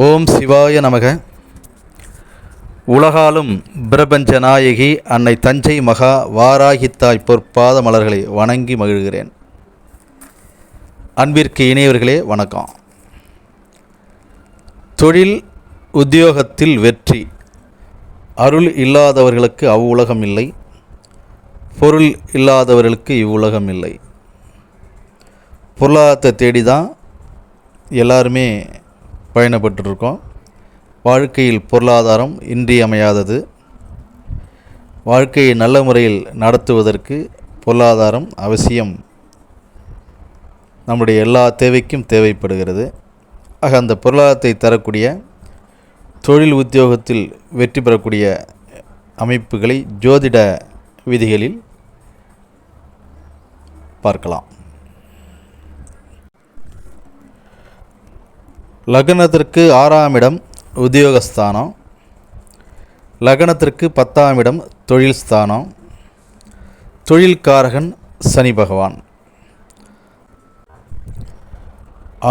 ஓம் சிவாய நமக. உலகாலும் பிரபஞ்ச நாயகி அன்னை தஞ்சை மகா வாராகித்தாய் பொற்பாத மலர்களை வணங்கி மகிழ்கிறேன். அன்பிற்கு இணையவர்களே வணக்கம். தொழில் உத்தியோகத்தில் வெற்றி. அருள் இல்லாதவர்களுக்கு அவ்வுலகம் இல்லை, பொருள் இல்லாதவர்களுக்கு இவ்வுலகம் இல்லை. பொருளாதாரத்தை தேடி தான் எல்லாருமே பயணப்பட்டுருக்கோம். வாழ்க்கையில் பொருளாதாரம் இன்றியமையாதது. வாழ்க்கையை நல்ல முறையில் நடத்துவதற்கு பொருளாதாரம் அவசியம், நம்முடைய எல்லா தேவைக்கும் தேவைப்படுகிறது. ஆக அந்த பொருளாதாரத்தை தரக்கூடிய தொழில் உத்தியோகத்தில் வெற்றி பெறக்கூடிய அமைப்புகளை ஜோதிட விதிகளில் பார்க்கலாம். லக்னத்திற்கு 6ஆம் இடம் உத்தியோகஸ்தானம், லக்னத்திற்கு 10ஆம் இடம் தொழில் ஸ்தானம். தொழில்காரகன் சனி பகவான்.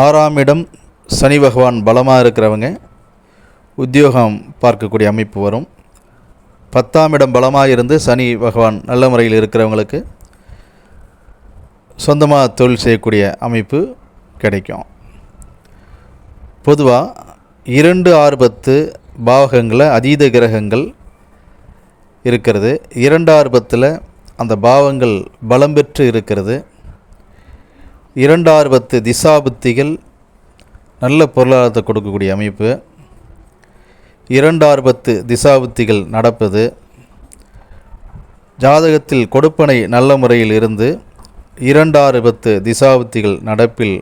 6ஆம் இடம் சனி பகவான் பலமாக இருக்கிறவங்க உத்தியோகம் பார்க்கக்கூடிய அமைப்பு வரும். 10ஆம் இடம் பலமாக இருந்து சனி பகவான் நல்ல முறையில் இருக்கிறவங்களுக்கு சொந்தமாக தொழில் செய்யக்கூடிய அமைப்பு கிடைக்கும். பொதுவாக 2, 6, 10 பாவகங்களில் அதீத கிரகங்கள் இருக்கிறது. 2, 6, 10 அந்த பாவங்கள் பலம் பெற்று இருக்கிறது. 2, 6, 10 திசாபுத்திகள் நல்ல பொருளாதாரத்தை கொடுக்கக்கூடிய அமைப்பு. 2, 6, 10 திசாபுத்திகள் நடப்பது ஜாதகத்தில் கொடுப்பனை நல்ல முறையில் இருந்து 2, 6, 10 திசாபுத்திகள் நடப்பில்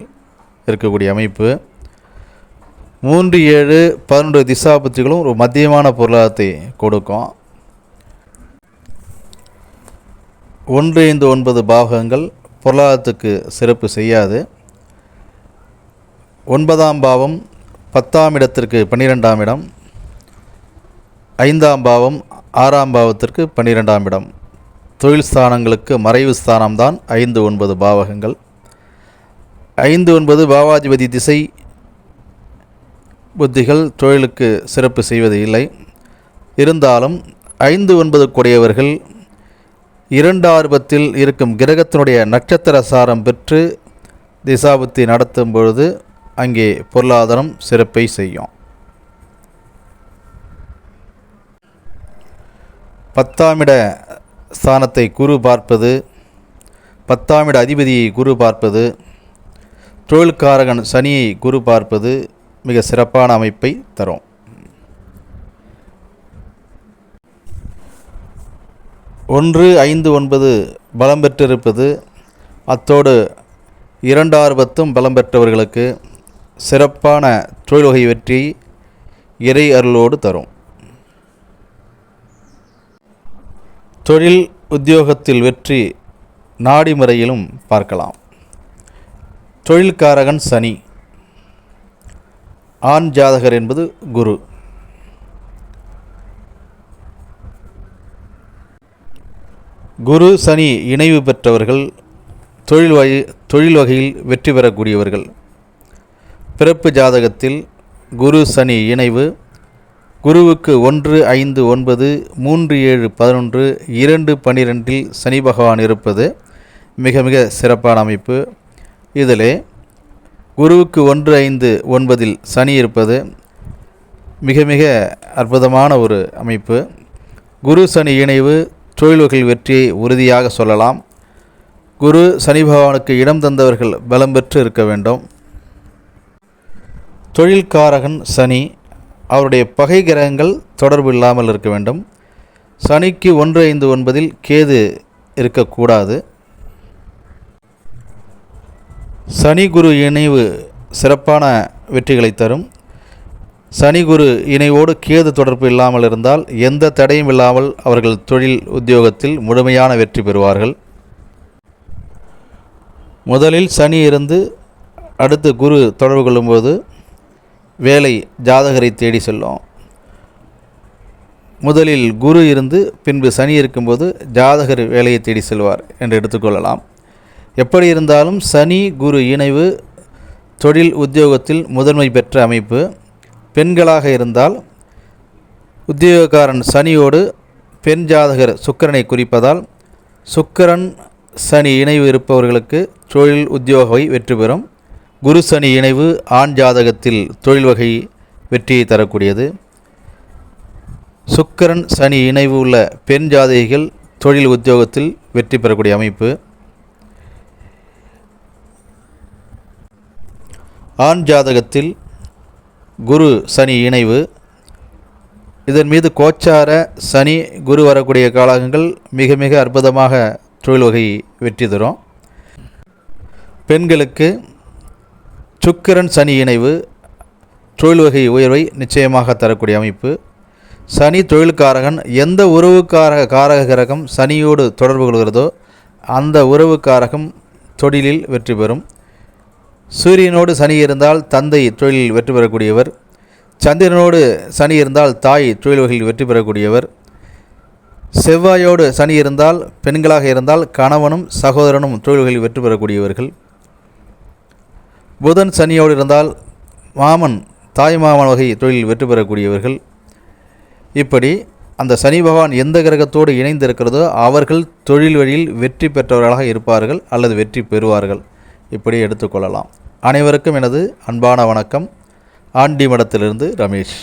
இருக்கக்கூடிய அமைப்பு. 3, 7, 11 திசாபுத்திகளும் ஒரு மத்தியமான பொருளாதாரத்தை கொடுக்கும். 1, 5, 9 பாவகங்கள் பொருளாதாரத்துக்கு சிறப்பு செய்யாது. 9ஆம் பாவம் 10ஆம் இடத்திற்கு 12ஆம் இடம், 5ஆம் பாவம் 6ஆம் பாவத்திற்கு 12ஆம் இடம். தொழில் ஸ்தானங்களுக்கு மறைவு ஸ்தானம்தான் 5, 9 பாவகங்கள். 5, 9 பாவாதிபதி திசை புத்திகள் தொழிலுக்கு சிறப்பு செய்வது இல்லை. இருந்தாலும் 5, 9 கூடியவர்கள் 2, 6, 10 இருக்கும் கிரகத்தினுடைய நட்சத்திர சாரம் பெற்று திசாபுத்தி நடத்தும் பொழுது அங்கே பொருளாதாரம் சிறப்பை செய்யும். 10ஆம் இட ஸ்தானத்தை குரு பார்ப்பது, 10ஆம் இட அதிபதியை குரு பார்ப்பது, தொழில்காரகன் சனியை குரு பார்ப்பது மிக சிறப்பான அமைப்பை தரும். 1, 5, 9 பலம் பெற்றிருப்பது, அத்தோடு 2, 6, 10 பலம் பெற்றவர்களுக்கு சிறப்பான தொழில் வகை வெற்றி இறை அருளோடு தரும். தொழில் உத்தியோகத்தில் வெற்றி நாடி முறையிலும் பார்க்கலாம். தொழில்காரகன் சனி, ஆண் ஜாதகர் என்பது குரு. குரு சனி இணைவு பெற்றவர்கள் தொழில் வகையில் வெற்றி பெறக்கூடியவர்கள். பிறப்பு ஜாதகத்தில் குரு சனி இணைவு குருவுக்கு 1, 5, 9, 3, 7, 11, 2, 12 சனி பகவான் இருப்பது மிக மிக சிறப்பான அமைப்பு. இதிலே குருவுக்கு 1, 5, 9 சனி இருப்பது மிக மிக அற்புதமான ஒரு அமைப்பு. குரு சனி இணைவு தொழில் வகையில் வெற்றியை உறுதியாக சொல்லலாம். குரு சனி பகவானுக்கு இடம் தந்தவர்கள் பலம் பெற்று இருக்க வேண்டும். தொழில்காரகன் சனி, அவருடைய பகை கிரகங்கள் தொடர்பு இல்லாமல் இருக்க வேண்டும். சனிக்கு 1, 5, 9 கேது இருக்கக்கூடாது. சனி குரு இணைவு சிறப்பான வெற்றிகளை தரும். சனி குரு இணைவோடு கேது தொடர்பு இல்லாமல் இருந்தால் எந்த தடையும் இல்லாமல் அவர்கள் தொழில் உத்தியோகத்தில் முழுமையான வெற்றி பெறுவார்கள். முதலில் சனி இருந்து அடுத்து குரு தொடர்பு கொள்ளும்போது வேலை ஜாதகரை தேடி செல்லும். முதலில் குரு இருந்து பின்பு சனி இருக்கும்போது ஜாதகர் வேலையை தேடி செல்வார் என்று எடுத்துக்கொள்ளலாம். எப்படி இருந்தாலும் சனி குரு இணைவு தொழில் உத்தியோகத்தில் முதன்மை பெற்ற அமைப்பு. பெண்களாக இருந்தால் உத்தியோகக்காரன் சனியோடு பெண் ஜாதகர் சுக்கிரனை குறிப்பதால் சுக்கிரன் சனி இணைவு இருப்பவர்களுக்கு தொழில் உத்தியோக வகை வெற்றி பெறும். குரு சனி இணைவு ஆண் ஜாதகத்தில் தொழில் வகை வெற்றியை தரக்கூடியது. சுக்கிரன் சனி இணைவு உள்ள பெண் ஜாதகிகள் தொழில் உத்தியோகத்தில் வெற்றி பெறக்கூடிய அமைப்பு. ஆண் ஜாதகத்தில் குரு சனி இணைவு, இதன் மீது கோச்சார சனி குரு வரக்கூடிய காலங்கள் மிக மிக அற்புதமாக தொழில் வகை வெற்றி தரும். பெண்களுக்கு சுக்கிரன் சனி இணைவு தொழில் வகை உயர்வை நிச்சயமாக தரக்கூடிய அமைப்பு. சனி தொழில்காரகன், எந்த காரக கிரகம் சனியோடு தொடர்பு கொள்கிறதோ அந்த உறவுக்காரகம் தொழிலில் வெற்றி பெறும். சூரியனோடு சனி இருந்தால் தந்தை தொழிலில் வெற்றி பெறக்கூடியவர். சந்திரனோடு சனி இருந்தால் தாய் தொழில் வகையில் வெற்றி பெறக்கூடியவர். செவ்வாயோடு சனி இருந்தால் பெண்களாக இருந்தால் கணவனும் சகோதரனும் தொழில் வகையில் வெற்றி பெறக்கூடியவர்கள். புதன் சனியோடு இருந்தால் மாமன் தாய் மாமன் வகை தொழிலில் வெற்றி பெறக்கூடியவர்கள். இப்படி அந்த சனி பகவான் எந்த கிரகத்தோடு இணைந்திருக்கிறதோ அவர்கள் தொழில் வழியில் வெற்றி பெற்றவர்களாக இருப்பார்கள் அல்லது வெற்றி பெறுவார்கள். இப்படி எடுத்துக்கொள்ளலாம். அனைவருக்கும் எனது அன்பான வணக்கம். ஆண்டி மடத்திலிருந்து ரமேஷ்.